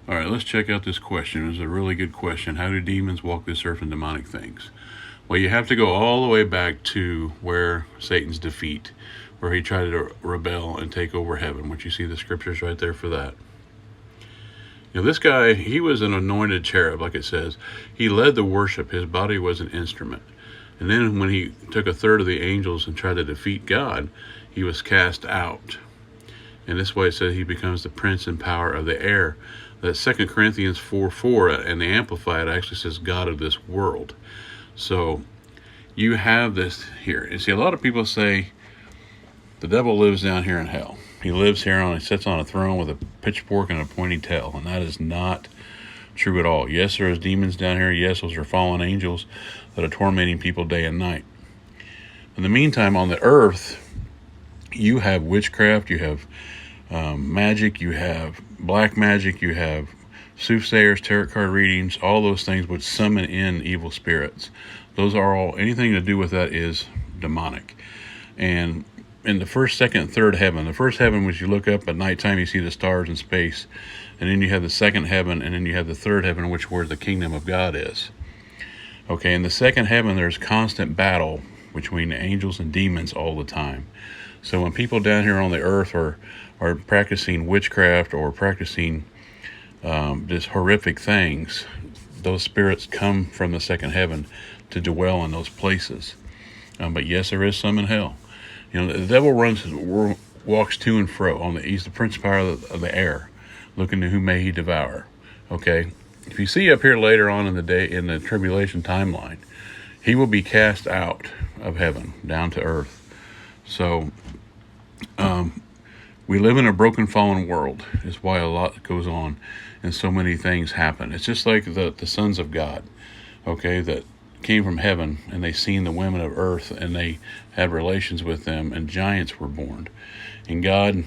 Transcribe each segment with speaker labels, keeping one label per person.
Speaker 1: All right, let's check out this question. It was a really good question. How do demons walk this earth and demonic things? Well, you have to go all the way back to where Satan's defeat, where he tried to rebel and take over heaven, which you see the scriptures right there for that. This guy, he was an anointed cherub, like it says. He led the worship. His body was an instrument. And then when he took a third of the angels and tried to defeat God, he was cast out. And this way it says he becomes the prince and power of the air. That 2 Corinthians 4:4 and the Amplified actually says God of this world. So you have this here. You see, a lot of people say the devil lives down here in hell. He lives here he sits on a throne with a pitchfork and a pointy tail, and that is not true at all. Yes, there is demons down here. Yes, those are fallen angels that are tormenting people day and night. In the meantime, on the earth, you have witchcraft, you have magic, you have black magic, you have soothsayers, tarot card readings, all those things which summon in evil spirits. Those are all, anything to do with that is demonic. And in the first, second, third heaven, the first heaven, which you look up at nighttime, you see the stars in space. And then you have the second heaven, and then you have the third heaven, which where the kingdom of God is. Okay, in the second heaven, there's constant battle between angels and demons all the time. So when people down here on the earth are practicing witchcraft or practicing just horrific things, those spirits come from the second heaven to dwell in those places. But yes, there is some in hell. The devil walks to and fro. He's the prince power of the air, looking to whom may he devour. Okay, if you see up here later on in the day in the tribulation timeline, he will be cast out of heaven down to earth. So we live in a broken, fallen world. Is why a lot goes on, and so many things happen. It's just like the sons of God, okay, that came from heaven, and they seen the women of earth, and they had relations with them, and giants were born. And God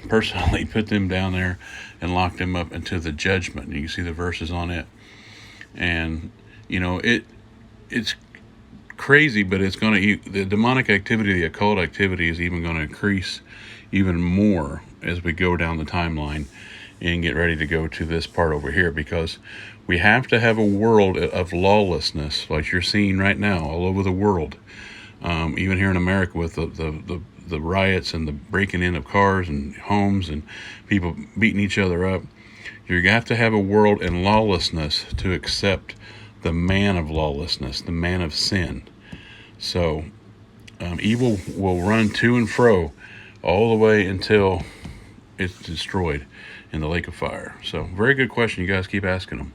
Speaker 1: personally put them down there and locked them up into the judgment. And you can see the verses on it. And, it's crazy, but it's going to, the demonic activity, the occult activity is even going to increase even more as we go down the timeline and get ready to go to this part over here, because we have to have a world of lawlessness like you're seeing right now all over the world. Even here in America with the riots and the breaking in of cars and homes and people beating each other up. You have to have a world in lawlessness to accept the man of lawlessness, the man of sin. So evil will run to and fro all the way until it's destroyed in the lake of fire. So very good question. You guys keep asking them.